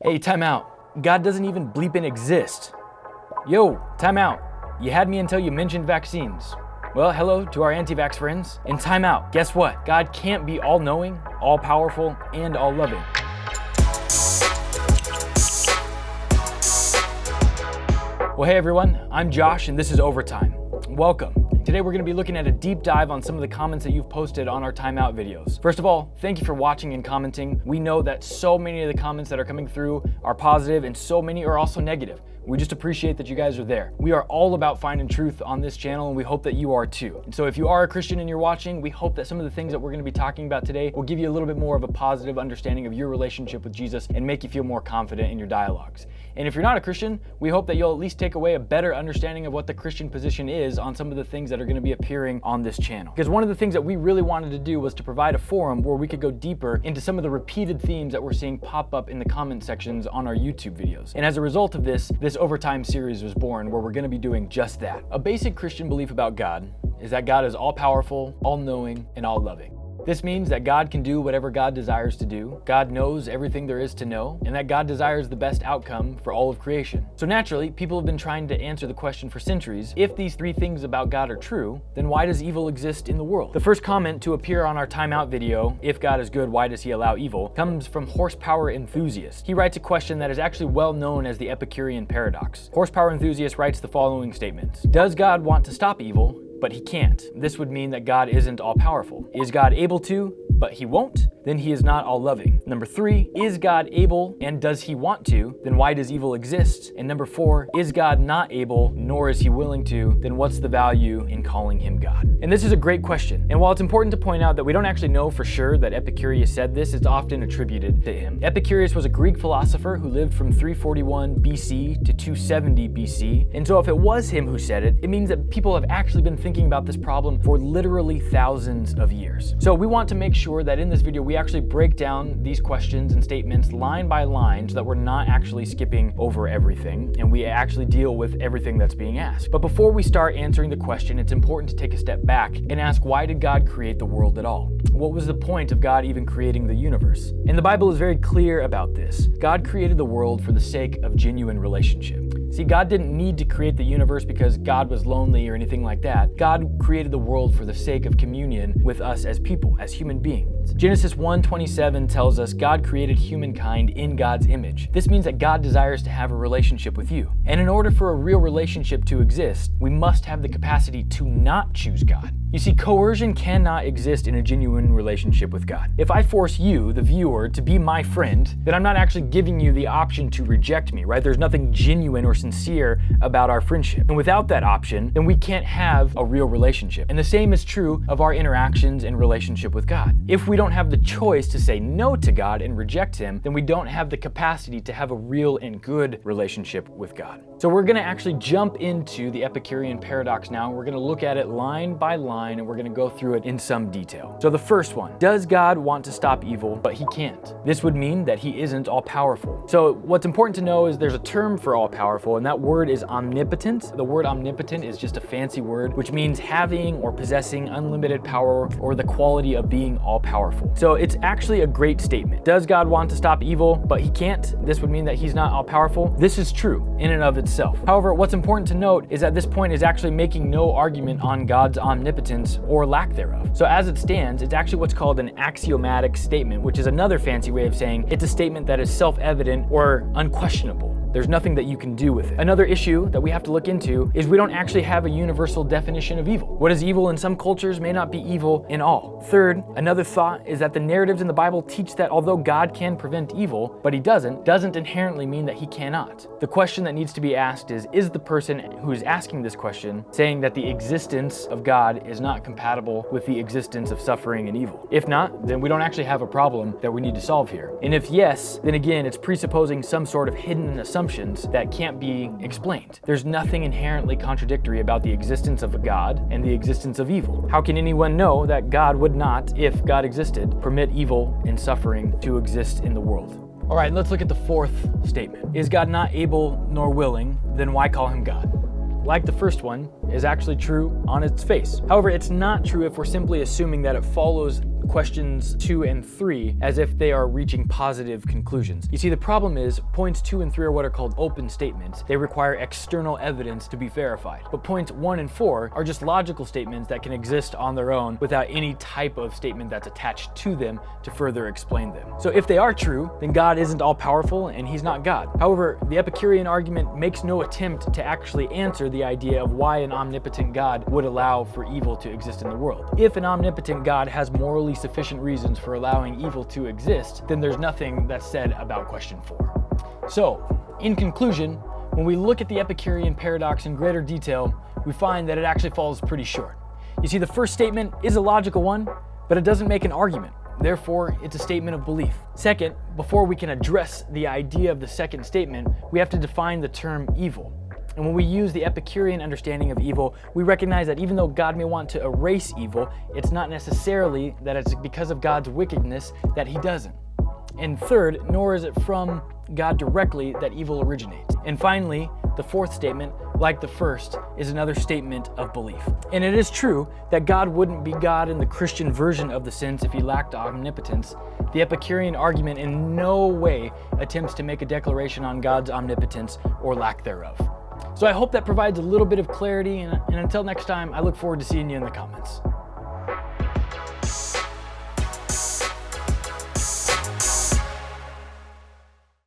Hey, time out. God doesn't even bleeping exist. Yo, time out. You had me until you mentioned vaccines. Well, hello to our anti-vax friends. And time out. Guess what? God can't be all-knowing, all-powerful, and all-loving. Well, hey everyone, I'm Josh and this is Overtime. Welcome. Today we're going to be looking at a deep dive on some of the comments that you've posted on our timeout videos. First of all, thank you for watching and commenting. We know that so many of the comments that are coming through are positive and so many are also negative. We just appreciate that you guys are there. We are all about finding truth on this channel and we hope that you are too. And so if you are a Christian and you're watching, we hope that some of the things that we're going to be talking about today will give you a little bit more of a positive understanding of your relationship with Jesus and make you feel more confident in your dialogues. And if you're not a Christian, we hope that you'll at least take away a better understanding of what the Christian position is on some of the things that are going to be appearing on this channel. Because one of the things that we really wanted to do was to provide a forum where we could go deeper into some of the repeated themes that we're seeing pop up in the comment sections on our YouTube videos. And as a result of this Overtime series was born where we're going to be doing just that. A basic Christian belief about God is that God is all-powerful, all-knowing, and all-loving. This means that God can do whatever God desires to do, God knows everything there is to know, and that God desires the best outcome for all of creation. So naturally, people have been trying to answer the question for centuries, if these three things about God are true, then why does evil exist in the world? The first comment to appear on our timeout video, if God is good, why does he allow evil, comes from Horsepower Enthusiast. He writes a question that is actually well known as the Epicurean paradox. Horsepower Enthusiast writes the following statements. Does God want to stop evil, but he can't? This would mean that God isn't all-powerful. Is God able to, but he won't? Then he is not all-loving. Number 3, is God able and does he want to? Then why does evil exist? And number 4, is God not able nor is he willing to? Then what's the value in calling him God? And this is a great question. And while it's important to point out that we don't actually know for sure that Epicurus said this, it's often attributed to him. Epicurus was a Greek philosopher who lived from 341 BC to 270 BC. And so if it was him who said it, it means that people have actually been thinking about this problem for literally thousands of years. So we want to make sure that in this video we actually break down these questions and statements line by line so that we're not actually skipping over everything and we actually deal with everything that's being asked. But before we start answering the question, it's important to take a step back and ask, why did God create the world at all? What was the point of God even creating the universe? And the Bible is very clear about this. God created the world for the sake of genuine relationship. See, God didn't need to create the universe because God was lonely or anything like that. God created the world for the sake of communion with us as people, as human beings. Genesis 1:27 tells us God created humankind in God's image. This means that God desires to have a relationship with you. And in order for a real relationship to exist, we must have the capacity to not choose God. You see, coercion cannot exist in a genuine relationship with God. If I force you, the viewer, to be my friend, then I'm not actually giving you the option to reject me, right? There's nothing genuine or sincere about our friendship. And without that option, then we can't have a real relationship. And the same is true of our interactions and relationship with God. If we don't have the choice to say no to God and reject him, then we don't have the capacity to have a real and good relationship with God. So we're going to actually jump into the Epicurean paradox now. We're going to look at it line by line and we're going to go through it in some detail. So the first one, does God want to stop evil, but he can't? This would mean that he isn't all-powerful. So what's important to know is there's a term for all-powerful, and that word is omnipotent. The word omnipotent is just a fancy word, which means having or possessing unlimited power or the quality of being all-powerful. So it's actually a great statement. Does God want to stop evil, but he can't? This would mean that he's not all-powerful. This is true in and of itself. However, what's important to note is that this point is actually making no argument on God's omnipotence or lack thereof. So as it stands, it's actually what's called an axiomatic statement, which is another fancy way of saying it's a statement that is self-evident or unquestionable. There's nothing that you can do with it. Another issue that we have to look into is we don't actually have a universal definition of evil. What is evil in some cultures may not be evil in all. Third, another thought is that the narratives in the Bible teach that although God can prevent evil, but he doesn't inherently mean that he cannot. The question that needs to be asked is the person who is asking this question saying that the existence of God is not compatible with the existence of suffering and evil? If not, then we don't actually have a problem that we need to solve here. And if yes, then again, it's presupposing some sort of hidden assumptions that can't be explained. There's nothing inherently contradictory about the existence of a God and the existence of evil. How can anyone know that God would not, if God existed, permit evil and suffering to exist in the world? All right, let's look at the fourth statement. Is God not able nor willing? Then why call him God? Like the first one, is actually true on its face. However, it's not true if we're simply assuming that it follows questions 2 and 3 as if they are reaching positive conclusions. You see, the problem is points 2 and 3 are what are called open statements. They require external evidence to be verified. But points 1 and 4 are just logical statements that can exist on their own without any type of statement that's attached to them to further explain them. So if they are true, then God isn't all powerful and he's not God. However, the Epicurean argument makes no attempt to actually answer the idea of why an omnipotent God would allow for evil to exist in the world. If an omnipotent God has morally sufficient reasons for allowing evil to exist, then there's nothing that's said about question 4. So, in conclusion, when we look at the Epicurean paradox in greater detail, we find that it actually falls pretty short. You see, the first statement is a logical one, but it doesn't make an argument. Therefore, it's a statement of belief. Second, before we can address the idea of the second statement, we have to define the term evil. And when we use the Epicurean understanding of evil, we recognize that even though God may want to erase evil, it's not necessarily that it's because of God's wickedness that he doesn't. And third, nor is it from God directly that evil originates. And finally, the fourth statement, like the first, is another statement of belief. And it is true that God wouldn't be God in the Christian version of the sense if he lacked omnipotence. The Epicurean argument in no way attempts to make a declaration on God's omnipotence or lack thereof. So I hope that provides a little bit of clarity, and until next time, I look forward to seeing you in the comments.